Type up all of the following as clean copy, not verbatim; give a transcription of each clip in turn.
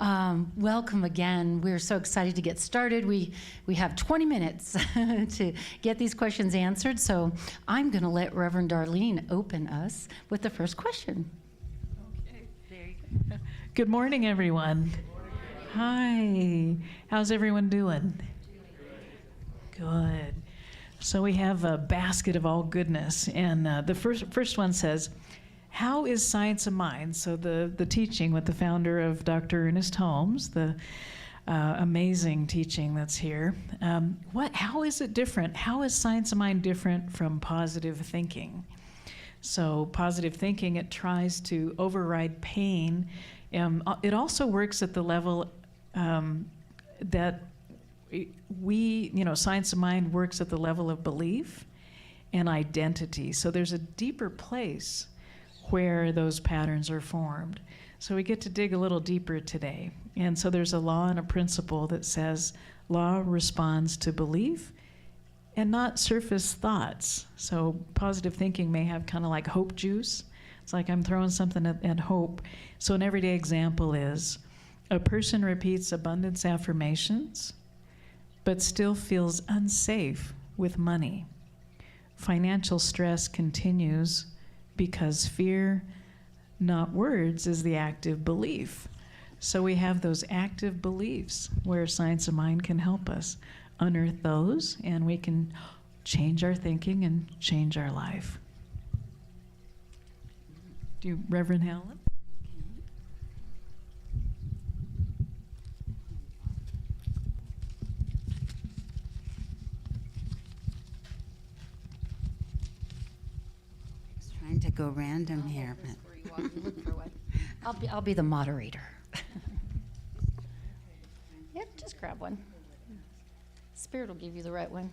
Welcome again. We're so excited to get started. We have 20 minutes to get these questions answered, so I'm going to let Reverend Darlene open us with the first question. Okay, there you go. Good morning, everyone. Good morning. Hi. How's everyone doing? Good. So we have a basket of all goodness, and the first one says, how is science of mind? So the teaching with the founder of Dr. Ernest Holmes, the amazing teaching that's here. How is it different? How is science of mind different from positive thinking? So positive thinking, it tries to override pain. It also works at the level that science of mind works at the level of belief and identity. So there's a deeper place where those patterns are formed. So we get to dig a little deeper today. And so there's a law and a principle that says law responds to belief and not surface thoughts. So positive thinking may have kind of like hope juice. It's like I'm throwing something at hope. So an everyday example is a person repeats abundance affirmations but still feels unsafe with money. Financial stress continues because fear, not words, is the active belief. So we have those active beliefs where science of mind can help us unearth those, and we can change our thinking and change our life. Do you, Reverend Helen? To go random here, but Look for one. I'll be the moderator. Yep, just grab one. Spirit will give you the right one.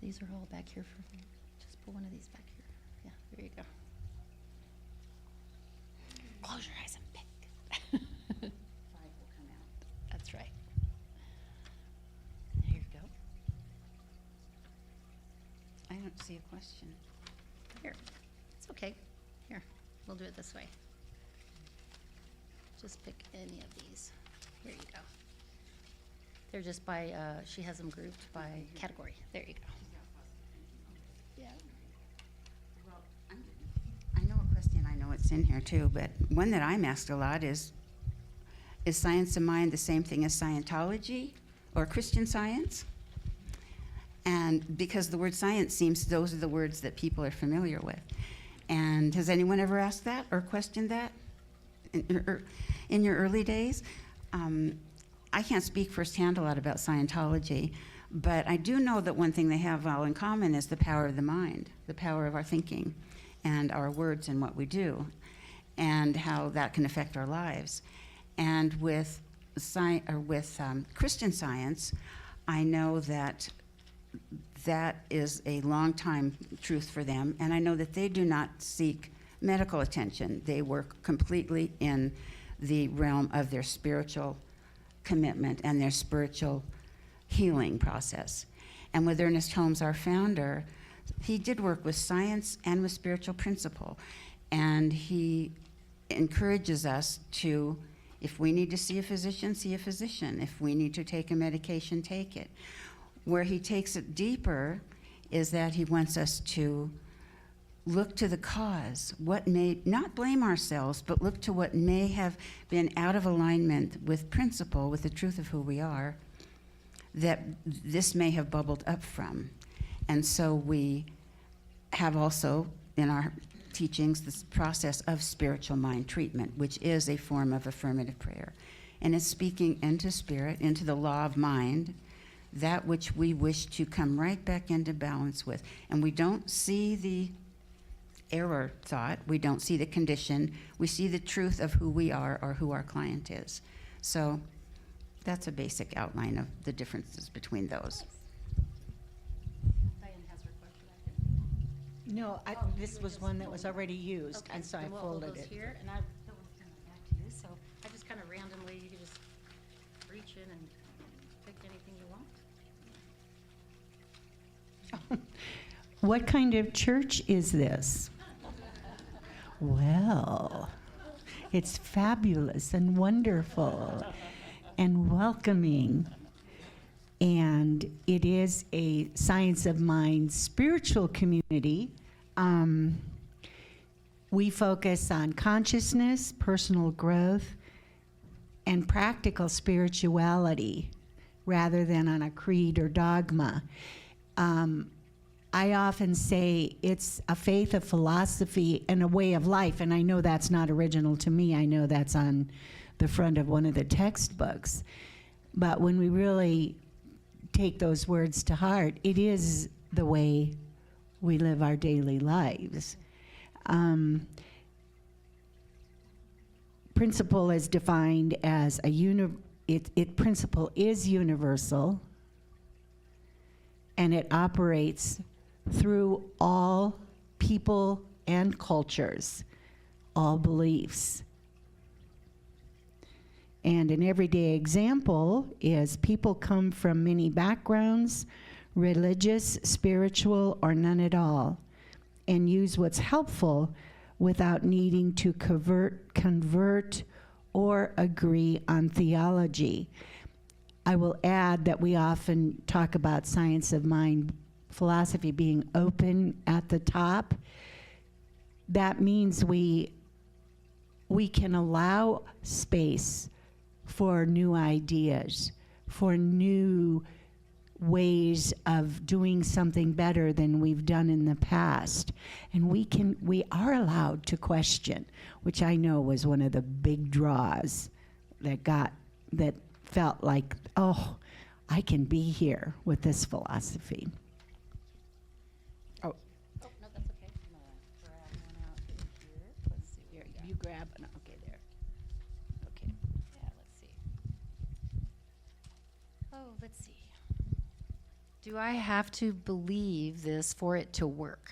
These are all back here for me. Just put one of these back here. Yeah, there you go. Close your eyes and pick. 5 will come out. That's right. There you go. I don't see a question. Here, it's okay. Here, we'll do it this way. Just pick any of these. Here you go. They're just by, she has them grouped by category. There you go. Yeah. Well, I know a question, I know it's in here too, but one that I'm asked a lot is science of mind the same thing as Scientology or Christian Science? And because the word science seems, those are the words that people are familiar with. And has anyone ever asked that or questioned that in your early days? I can't speak firsthand a lot about Scientology, but I do know that one thing they have all in common is the power of the mind, the power of our thinking and our words and what we do, and how that can affect our lives. And with Christian Science, I know that is a long time truth for them, and I know that they do not seek medical attention. They work completely in the realm of their spiritual commitment and their spiritual healing process. And with Ernest Holmes, our founder, he did work with science and with spiritual principle, and he encourages us to, if we need to see a physician, see a physician. If we need to take a medication, take it. Where he takes it deeper is that he wants us to look to the cause, what may, not blame ourselves, but look to what may have been out of alignment with principle, with the truth of who we are, that this may have bubbled up from. And so we have also in our teachings this process of spiritual mind treatment, which is a form of affirmative prayer. And it's speaking into spirit, into the law of mind, that which we wish to come right back into balance with. And we don't see the error thought, we don't see the condition, we see the truth of who we are or who our client is. So that's a basic outline of the differences between those. Diane has her question, I think. No, this was one that was already used, Okay, and so I then we'll hold folded those it. here, and I don't want to turn it back to you, so I just kind of randomly, you can just reach in and pick anything you want. What kind of church is this? Well, It's fabulous and wonderful and welcoming. And it is a Science of Mind spiritual community. We focus on consciousness, personal growth, and practical spirituality rather than on a creed or dogma. I often say it's a faith, a philosophy, and a way of life, and I know that's not original to me. I know that's on the front of one of the textbooks. But when we really take those words to heart, it is the way we live our daily lives. Principle is defined as principle is universal, and it operates through all people and cultures, all beliefs. And an everyday example is people come from many backgrounds, religious, spiritual, or none at all, and use what's helpful without needing to convert or agree on theology. I will add that we often talk about Science of Mind philosophy being open at the top. That means we can allow space for new ideas, for new ways of doing something better than we've done in the past. And we are allowed to question, which I know was one of the big draws that felt like, oh, I can be here with this philosophy. Oh, no, that's okay. I'm gonna grab one out here. Let's see. Here you go. You grab it. Okay, there. Okay. Yeah, let's see. Oh, let's see. Do I have to believe this for it to work?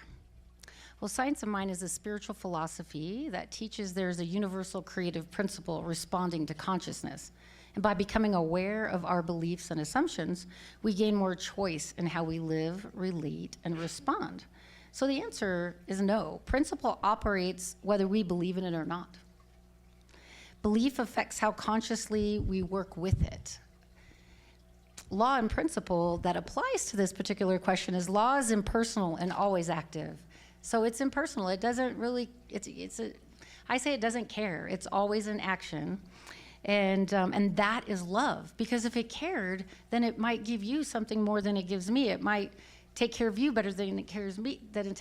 Well, Science of Mind is a spiritual philosophy that teaches there's a universal creative principle responding to consciousness. And by becoming aware of our beliefs and assumptions, we gain more choice in how we live, relate, and respond. So the answer is no. Principle operates whether we believe in it or not. Belief affects how consciously we work with it. Law and principle that applies to this particular question is law is impersonal and always active. So it's impersonal. It doesn't really, I say it doesn't care. It's always in action. And that is love. Because if it cared, then it might give you something more than it gives me. It might take care of you better than it cares me, than it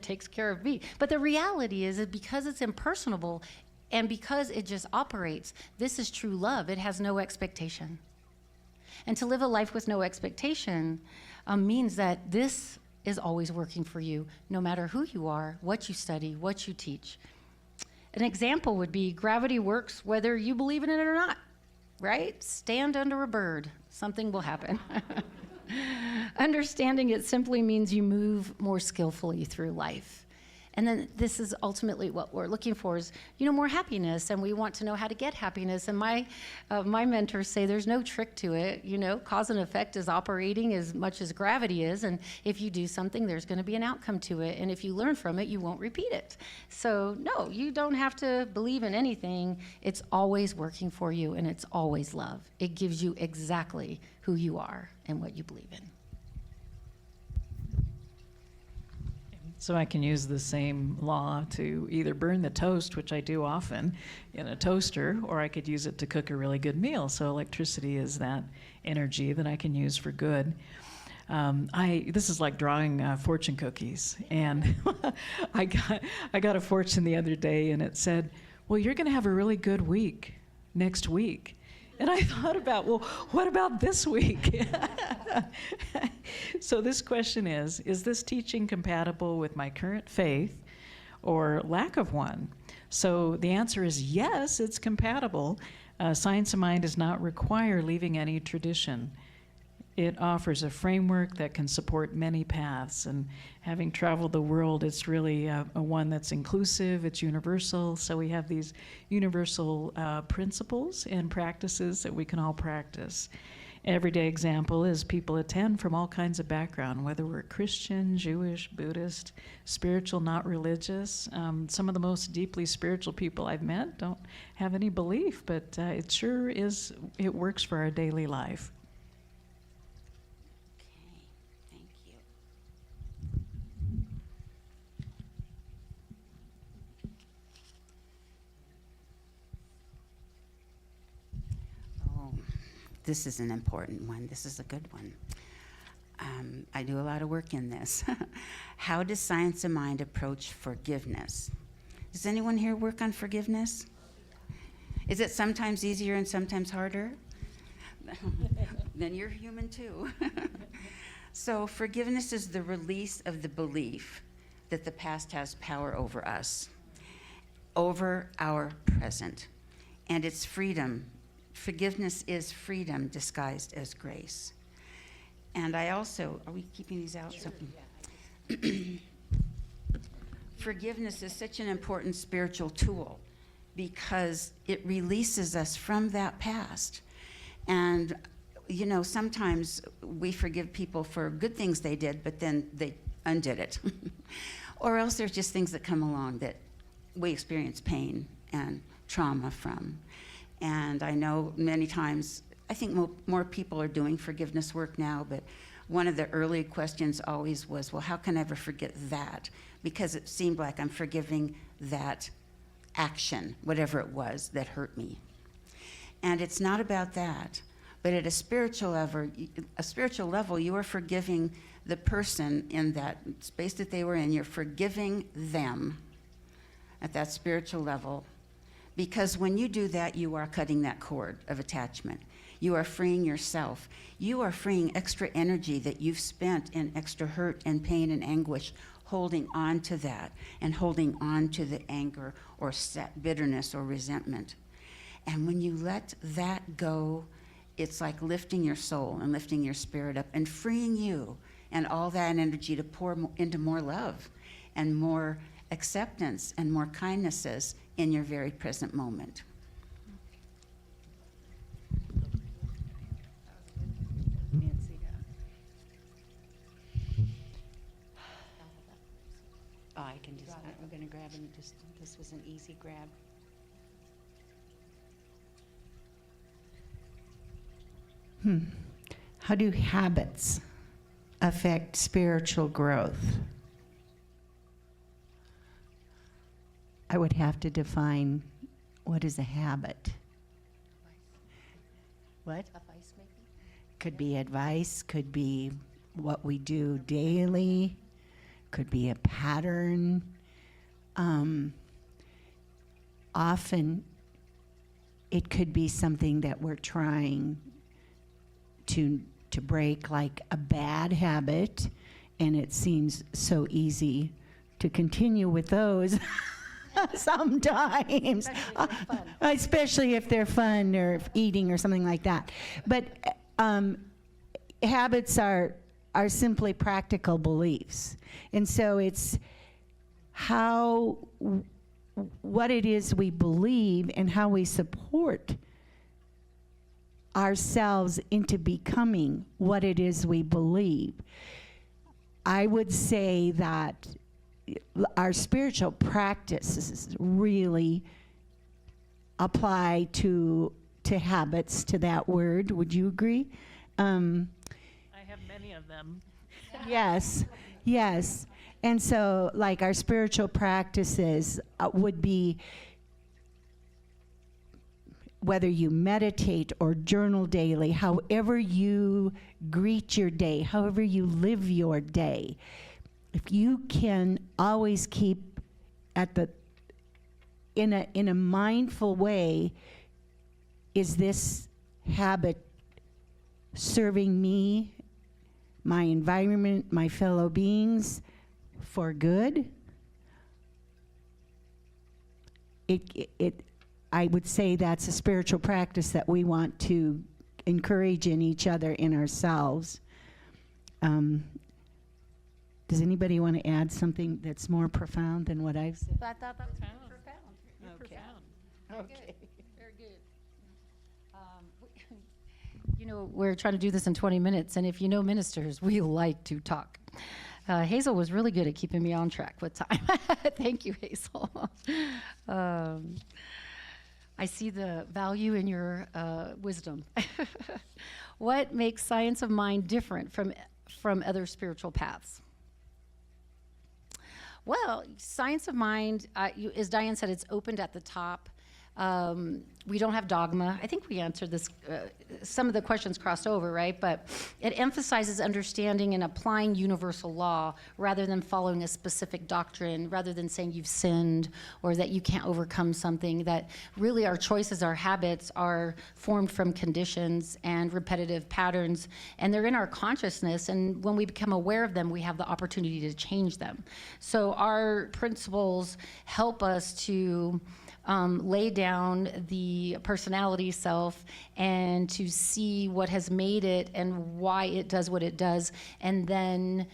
takes care of me. But the reality is that because it's impersonable and because it just operates, this is true love. It has no expectation. And to live a life with no expectation means that this is always working for you, no matter who you are, what you study, what you teach. An example would be gravity works whether you believe in it or not, right? Stand under a bird, something will happen. Understanding it simply means you move more skillfully through life. And then this is ultimately what we're looking for is, more happiness, and we want to know how to get happiness. And my mentors say there's no trick to it. Cause and effect is operating as much as gravity is, and if you do something, there's going to be an outcome to it. And if you learn from it, you won't repeat it. So no, you don't have to believe in anything. It's always working for you, and it's always love. It gives you exactly who you are and what you believe in. So I can use the same law to either burn the toast, which I do often in a toaster, or I could use it to cook a really good meal. So electricity is that energy that I can use for good. This is like drawing fortune cookies, and I got a fortune the other day, and it said, "Well, you're going to have a really good week next week." And I thought about, well, what about this week? So this question is this teaching compatible with my current faith or lack of one? So the answer is yes, it's compatible. Science of Mind does not require leaving any tradition. It offers a framework that can support many paths. And having traveled the world, it's really a one that's inclusive, it's universal. So we have these universal principles and practices that we can all practice. everyday example is people attend from all kinds of background, whether we're Christian, Jewish, Buddhist, spiritual, not religious. Some of the most deeply spiritual people I've met don't have any belief, but it sure is, it works for our daily life. Okay, thank you. Oh, this is an important one. This is a good one. I do a lot of work in this. How does Science of Mind approach forgiveness? Does anyone here work on forgiveness? Is it sometimes easier and sometimes harder? Then you're human too. So forgiveness is the release of the belief that the past has power over us, over our present, and it's freedom. Forgiveness is freedom disguised as grace. And I also, are we keeping these out? Sure, yeah. Forgiveness is such an important spiritual tool because it releases us from that past. And, you know, sometimes we forgive people for good things they did, but then they undid it. Or else there's just things that come along that we experience pain and trauma from. And I know many times, I think more people are doing forgiveness work now, but one of the early questions always was, well, how can I ever forget that? Because it seemed like I'm forgiving that action, whatever it was that hurt me. And it's not about that, but at a spiritual level, you are forgiving the person in that space that they were in. You're forgiving them at that spiritual level. Because when you do that, you are cutting that cord of attachment. You are freeing yourself. You are freeing extra energy that you've spent in extra hurt and pain and anguish, holding on to that and holding on to the anger or bitterness or resentment. And when you let that go, it's like lifting your soul and lifting your spirit up and freeing you and all that energy to pour into more love and more acceptance and more kindnesses in your very present moment. Oh, I can just, I'm gonna grab and just, this was an easy grab. How do habits affect spiritual growth? I would have to define what is a habit. What? Advice maybe? Could be advice, could be what we do daily, could be a pattern. Often it could be something that we're trying to break, like a bad habit, and it seems so easy to continue with those sometimes. Especially if they're fun or eating or something like that. But habits are simply practical beliefs. And so it's what it is we believe and how we support ourselves into becoming what it is we believe. I would say that our spiritual practices really apply to habits, to that word. Would you agree? I have many of them. Yes, yes. And so, like, our spiritual practices would be whether you meditate or journal daily, however you greet your day, however you live your day. If you can always keep in a mindful way, is this habit serving me, my environment, my fellow beings for good? I would say that's a spiritual practice that we want to encourage in each other, in ourselves. Does anybody want to add something that's more profound than what I've said? I thought that was profound. Okay. Profound. Okay. Very good. You know, we're trying to do this in 20 minutes, and if you know ministers, we like to talk. Hazel was really good at keeping me on track with time. Thank you, Hazel. I see the value in your wisdom. What makes science of mind different from other spiritual paths? Well, science of mind, as Diane said, it's opened at the top. We don't have dogma. I think we answered this. Some of the questions crossed over, right? But it emphasizes understanding and applying universal law rather than following a specific doctrine, rather than saying you've sinned or that you can't overcome something. That really our choices, our habits are formed from conditions and repetitive patterns, and they're in our consciousness. And when we become aware of them, we have the opportunity to change them. So our principles help us to lay down the personality self and to see what has made it and why it does what it does. And then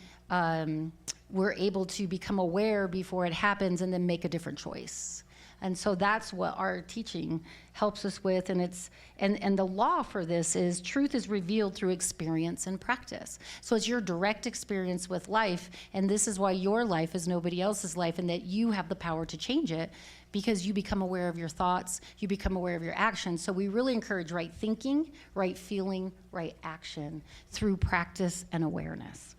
we're able to become aware before it happens and then make a different choice. And so that's what our teaching helps us with. And the law for this is truth is revealed through experience and practice. So it's your direct experience with life. And this is why your life is nobody else's life, and that you have the power to change it, because you become aware of your thoughts, you become aware of your actions. So we really encourage right thinking, right feeling, right action through practice and awareness.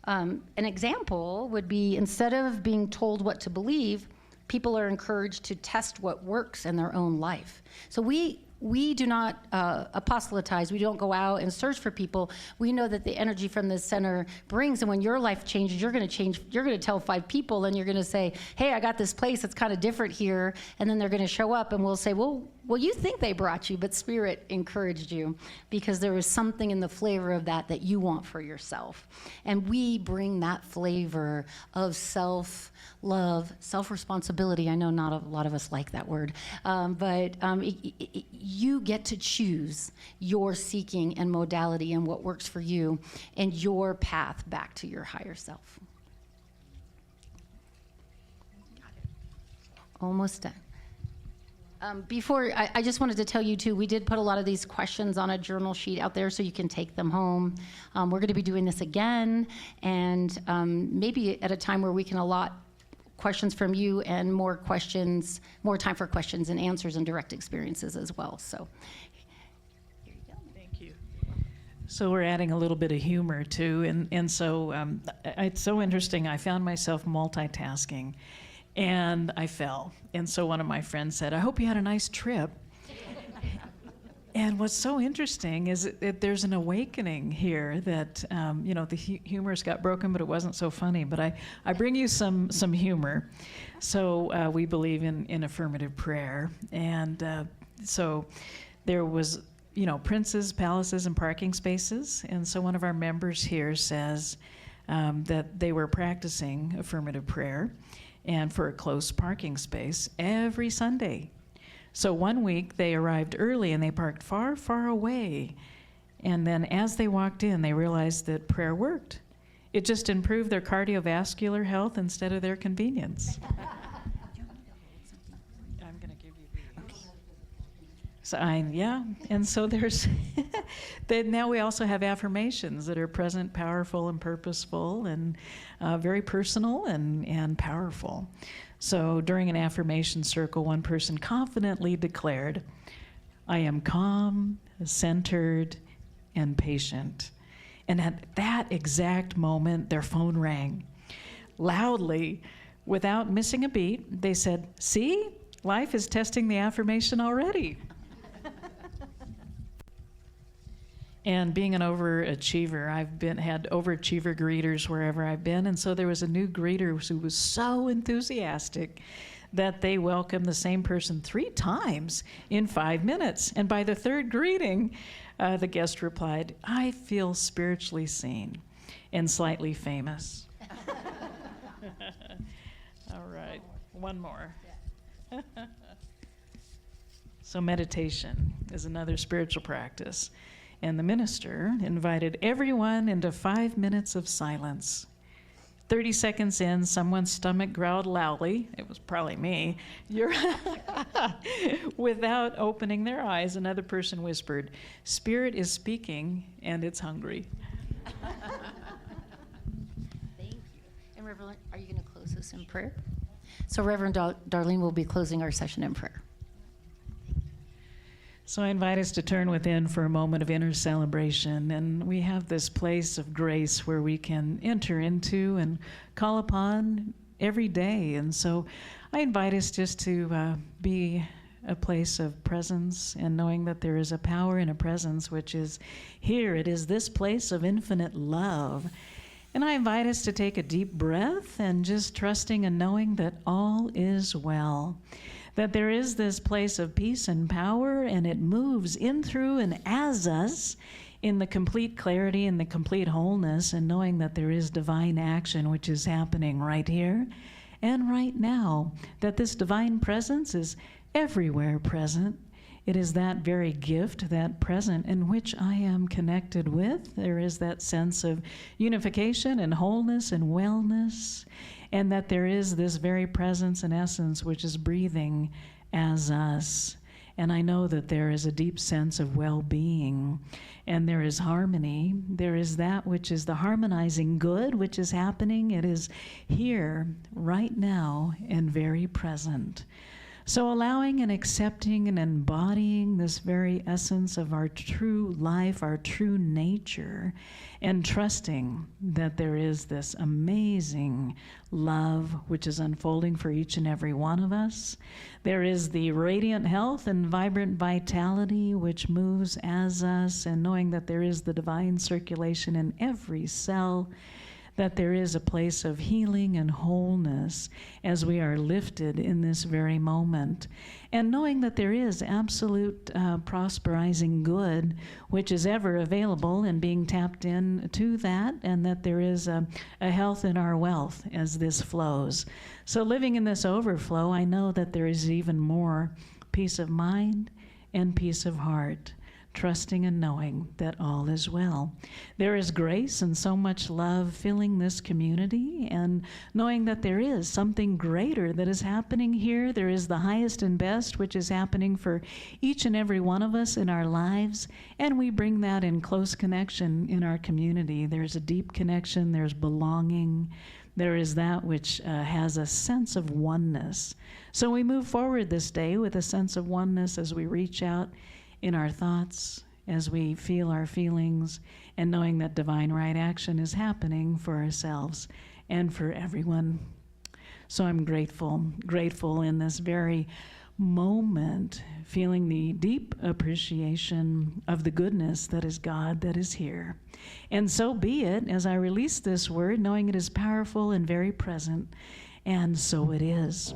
An example would be, instead of being told what to believe, people are encouraged to test what works in their own life. So we do not apostolatize. We don't go out and search for people. We know that the energy from the center brings, and when your life changes, you're going to change. You're going to tell 5 people, and you're going to say, hey, I got this place that's kind of different here. And then they're going to show up, and we'll say, well, you think they brought you, but Spirit encouraged you because there was something in the flavor of that you want for yourself. And we bring that flavor of self-love, self-responsibility. I know not a lot of us like that word, but you get to choose your seeking and modality and what works for you and your path back to your higher self. Almost done. Before, I just wanted to tell you too, we did put a lot of these questions on a journal sheet out there so you can take them home. We're going to be doing this again, and maybe at a time where we can allot questions from you and more time for questions and answers and direct experiences as well. So here you go. Thank you. So we're adding a little bit of humor too, and so it's so interesting. I found myself multitasking, and I fell. And so one of my friends said, I hope you had a nice trip. And what's so interesting is that there's an awakening here that, the humor's got broken, but it wasn't so funny. But I bring you some humor. So we believe in affirmative prayer. And so there was, princes, palaces, and parking spaces. And so one of our members here says that they were practicing affirmative prayer and for a close parking space every Sunday. So one week they arrived early and they parked far, far away. And then as they walked in, they realized that prayer worked. It just improved their cardiovascular health instead of their convenience. I'm going to give you these. So and so there's, now we also have affirmations that are present, powerful, and purposeful, and very personal and powerful. So during an affirmation circle, one person confidently declared, I am calm, centered, and patient. And at that exact moment, their phone rang. Loudly, without missing a beat, they said, see, life is testing the affirmation already. And being an overachiever, I've had overachiever greeters wherever I've been, and so there was a new greeter who was so enthusiastic that they welcomed the same person 3 times in 5 minutes. And by the 3rd greeting, the guest replied, I feel spiritually seen and slightly famous. All right, one more. So meditation is another spiritual practice. And the minister invited everyone into 5 minutes of silence. 30 seconds in, someone's stomach growled loudly. It was probably me. You're without opening their eyes, another person whispered, "Spirit is speaking and it's hungry." Thank you. And Reverend, are you going to close us in prayer? So Reverend Darlene will be closing our session in prayer. So I invite us to turn within for a moment of inner celebration, and we have this place of grace where we can enter into and call upon every day. And so I invite us just to be a place of presence and knowing that there is a power and a presence which is here. It is this place of infinite love. And I invite us to take a deep breath and just trusting and knowing that all is well. That there is this place of peace and power, and it moves in, through, and as us in the complete clarity and the complete wholeness, and knowing that there is divine action which is happening right here and right now, that this divine presence is everywhere present. It is that very gift, that present in which I am connected with. There is that sense of unification and wholeness and wellness, and that there is this very presence and essence which is breathing as us. And I know that there is a deep sense of well-being, and there is harmony. There is that which is the harmonizing good which is happening. It is here, right now, and very present. So allowing and accepting and embodying this very essence of our true life, our true nature, and trusting that there is this amazing love which is unfolding for each and every one of us. There is the radiant health and vibrant vitality which moves as us, and knowing that there is the divine circulation in every cell, that there is a place of healing and wholeness as we are lifted in this very moment. And knowing that there is absolute prosperizing good which is ever available and being tapped in to that, and that there is a health in our wealth as this flows. So living in this overflow, I know that there is even more peace of mind and peace of heart, trusting and knowing that all is well. There is grace and so much love filling this community, and knowing that there is something greater that is happening here. There is the highest and best which is happening for each and every one of us in our lives, and we bring that in close connection in our community. There's a deep connection, there's belonging, there is that which has a sense of oneness. So we move forward this day with a sense of oneness as we reach out in our thoughts, as we feel our feelings, and knowing that divine right action is happening for ourselves and for everyone. So I'm grateful in this very moment, feeling the deep appreciation of the goodness that is God that is here. And so be it as I release this word, knowing it is powerful and very present, and so it is.